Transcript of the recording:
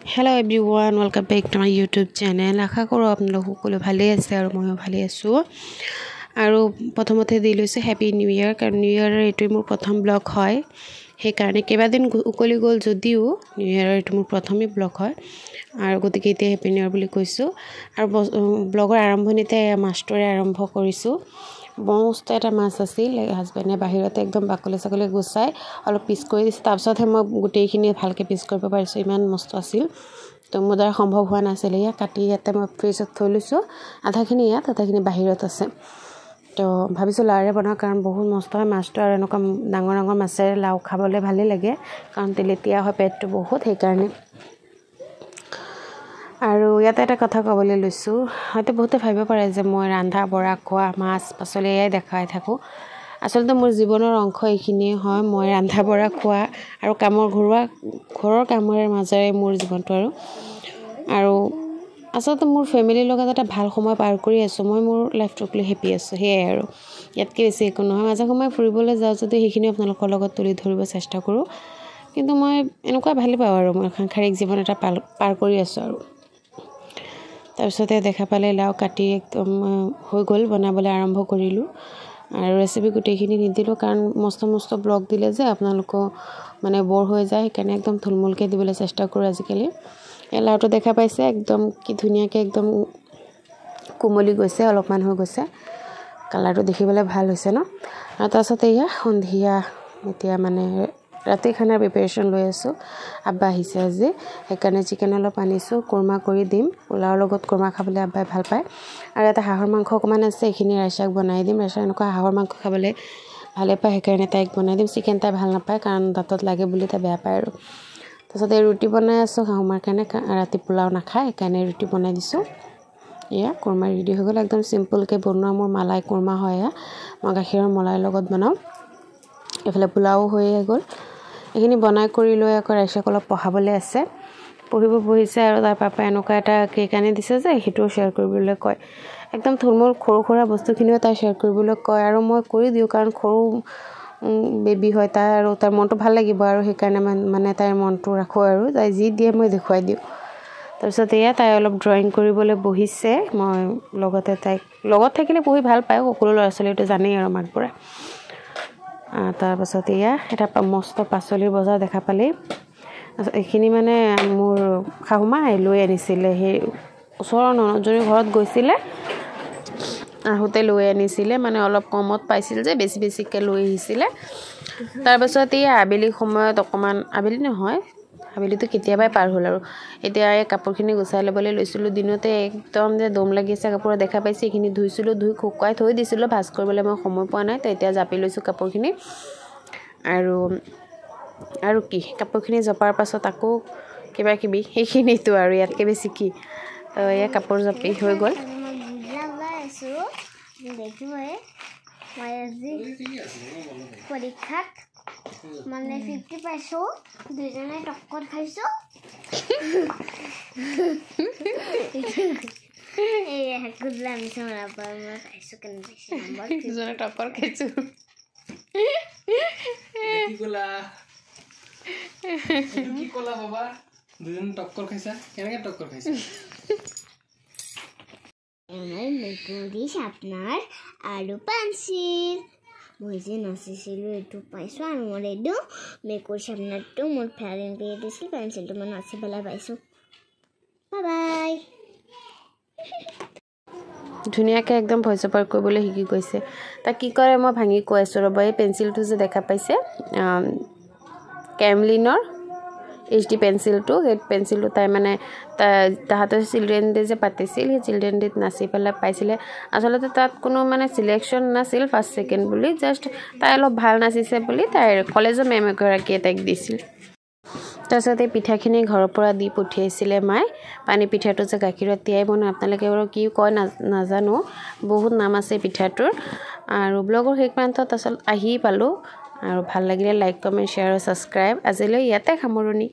Hello everyone, welcome back to my YouTube channel. আশা কৰোঁ আপোনালোক সকলো ভালে আছে আৰু ময়ো ভালে আছো আৰু প্ৰথমতে দি লৈছো হ্যাপি নিউ ইয়াৰ কাৰণ নিউ ইয়াৰৰ এটো মোৰ প্ৰথম ব্লগ হয় সেই কাৰণে কেইবাদিন উকলি গল যদিও নিউ ইয়াৰৰ এটো মোৰ প্ৰথমে ব্লগ হয় আৰু গতিকে এতিয়া হ্যাপি নিউ ইয়াৰ বুলি কৈছো আৰু ব্লগৰ আৰম্ভণিতে মাষ্টৰে আৰম্ভ কৰিছো মস্ত এটা মাছ আছিল হাজবেণ্ডে বাহিৰতে একদম বাকলে সকলে গুছাই অলপ পিস কৰি দিছে তাৰপিছতহে মই গোটেইখিনি ভালকে পিস কৰিব পাৰিছো ইমান মস্ত আছিল তো মোৰ সম্ভৱ হোৱা নাছিল ইয়া কাটি ইয়াতে মই ফ্ৰিজত থৈ লৈছো আধাখিনি ইয়াত আধাখিনি বাহিৰত আছে তো ভাবিছো লাৰে বনাও কাৰণ বহুত মস্ত হয় মাছটো আৰু এনেকুৱা ডাঙৰ ডাঙৰ মাছেৰে লাউ খাবলৈ ভালে লাগে কাৰণ তেলেতিয়া হয় পেটটো বহুত সেই কাৰণে আৰু ইয়াতে এটা কথা ক'বলৈ লৈছো হয়তো বহুতে ভাবিব পাৰে যে মই ৰান্ধা বৰা খোৱা মাছ পাছলে এই দেখাই থাকো আসলতে মোৰ জীৱনৰ অংশ এইখিনি হয় মই ৰান্ধা বৰা খোৱা আৰু কামৰ ঘৰৰ কামৰে মাজৰে মোৰ জীৱনটো আৰু আসলতে মোৰ ফ্যামিলিৰ লগত এটা ভাল সময় পাৰ কৰি আছো মই মোৰ লাইফটো লৈ হেপি আছো হে আৰু ইয়াতকে বেছি একো নহয় মাজে সময় ফুৰিবলৈ যাও যদি সেইখিনি আপোনালোকৰ লগত তুলি ধৰিব চেষ্টা কৰো কিন্তু মই এনেকুৱা ভালে পাওঁ আৰু মই সাংসাৰিক জীৱন এটা পাৰ কৰি আছো আৰু তাৰপিছতে দেখা পালে লাউ কাটি একদম হৈ গল বনাবলৈ আৰম্ভ কৰিলো আৰু ৰেচিপি গুটেইখিনি নিদিলো কাৰণ মস্ত ব্লগ দিলে যে আপোনালোক মানে বৰ হৈ যায় কাৰণে একদম থুলমুলকে দিবলৈ চেষ্টা কৰো আজিকালি এই লাউটো দেখা পাইছে একদম কি ধুনিয়াকে একদম কোমলি গৈছে অলপমান হৈ গৈছে কালাৰটো দেখিবলৈ ভাল হৈছে ন আৰু তাৰপিছতে ইয়া সন্ধিয়া এতিয়া মানে ৰাতি খানাৰ প্ৰিপাৰেচন লৈ আছো আব্বা আহিছে আজি সেইকাৰণে চিকেন অলপ আনিছো কুৰমা কৰি দিম পোলাওৰ লগত কুৰমা খাবলৈ আব্বাই ভাল পায় আৰু এটা হাঁহৰ মাংস অকমান আছে এইখিনি ৰাইচাক বনাই দিম ৰাইচা এনেকুৱা হাঁহৰ মাংস খাবলৈ ভালে পায় সেইকাৰণে তাইক বনাই দিম চিকেন তাই ভাল নাপায় কাৰণ দাঁতত লাগে বুলি তাই বেয়া পায় আৰু তাৰপিছতে ৰুটি বনাই আছো হাঁহৰ কাৰণে ৰাতি পোলাও নাখায় সেইকাৰণে ৰুটি বনাই দিছো ইয়া কুৰমা ৰেডি হৈ গ'ল একদম সিম্পল কে বনোৱা মোৰ মালাই কুৰমা হয় মই গাখীৰৰ মলাই লগত বনাও এফালে পোলাও হৈ গ'ল এইখিনি বনাই কৰি লৈ আকৌ ৰাইচাক অলপ পঢ়াবলৈ আছে পঢ়িব বহিছে আৰু তাৰ পাপা এনেকুৱা এটা কেক আনি দিছে যে হেটো শেয়াৰ কৰিবলৈ কয় একদম থুলমুল খৰা বস্তুখিনিও তাই শেয়াৰ কৰিবলৈ কয় আৰু মই কৰি দিও কাৰণ খৰু বেবি হয় তাই আৰু তাৰ মনটো ভাল লাগিব আৰু সেই কাৰণে মানে তাইৰ মনটো ৰাখো আৰু তাই যি দিয়ে মই দেখুৱাই দিও তাৰপিছত এয়া তাই অলপ ড্ৰয়িং কৰিবলৈ বহিছে মই লগতে তাইক লগত থাকিলে পঢ়ি ভাল পায় সকলো ল'ৰা ছোৱালীটো জানেই আৰু মাক পৰা তাৰপিছত এয়া এটা মস্ত পাচলিৰ বজাৰ দেখা পালে এইখিনি মানে মোৰ খাহুমা লৈ আনিছিলে সেই ওচৰৰ ননজনী ঘৰত গৈছিলে আহোতে লৈ আনিছিলে মানে অলপ কমত পাইছিল যে বেছিকে লৈ আহিছিলে তাৰপিছত এই আবেলি সময়ত অকমান আবেলি নহয় আবেলিটো কেতিয়াবাই পাৰ হ'ল আৰু এতিয়া এই কাপোৰখিনি গুছাই লবলৈ লৈছিলো দিনতে একদম যে দম লাগিছে কাপোৰ দেখা পাইছে এইখিনি ধুইছিলো ধুই শুকুৱাই থৈ দিছিলো ভাজ কৰিবলৈ মই সময় পোৱা নাই তো এতিয়া জাপি লৈছো কাপোৰখিনি আৰু কি কাপোৰখিনি জপাৰ পাছত আকৌ কিবা কিবি এইখিনিটো আৰু ইয়াতকে বেছি কি এই কাপোৰ জাপি হৈ গ'ল দেখিবই মই আজি পৰীক্ষাত মানে 50 পাইছো দুজনে টক্কৰ খাইছো এই গুদলা মিছৰা পৰা মই খাইছো কেনে পাইছো নম্বৰ দুজনে টক্কৰ খাইছো কি কলা বাবা দুজনে টক্কৰ খাইছা কেনেকৈ টক্কৰ খাইছা মেকুৰী আপোনাৰ আৰু পেন্সিল মই যে নাচিছিলো এইটো পাইছো আৰু মোৰ এইটো মেকুৰী সামনাটো মোৰ ফ্ৰেণ্ড দিয়ে দিছিল পেন্সিলটো মই নাচি পেলাই পাইছো বাই বাই ধুনিয়াকে একদম ভইচ অভাৰ কৰিবলৈ শিকি গৈছে তা কি কৰে মই ভাঙি কৈ আছো ৰব এই পেন্সিলটো যে দেখা পাইছে কেমলিনৰ HD পেন্সিলটো এই পেন্সিলটো তাই মানে তাহাঁতৰ চিলড্ৰেন ডে যে পাতিছিল সেই চিলড্ৰেন ডেত নাচি পেলাই পাইছিলে আসলতে তাত কোনো মানে সিলেকশন নাছিল ফাৰ্স্ট সেকেন্ড বুলি জাস্ট তাই অলপ ভাল নাচিছে বুলি তাই কলেজৰ মেম এগৰাকীয়ে তাইক দিছিল তাৰপিছত এই পিঠাখিনি ঘৰৰ পৰা দি পঠিয়াইছিলে মাই পানী পিঠাটো যে গাখীৰত তিয়াই বনাই আপোনালোকে বাৰু কি কয় নাজানো বহুত নাম আছে পিঠাটোৰ আৰু ব্লগৰ শেষ প্ৰান্তত আহি পালো আৰু ভাল লাগিলে লাইক কমেন্ট শ্বেয়াৰ আৰু সাবস্ক্ৰাইব আজিলৈ ইয়াতে সামৰণি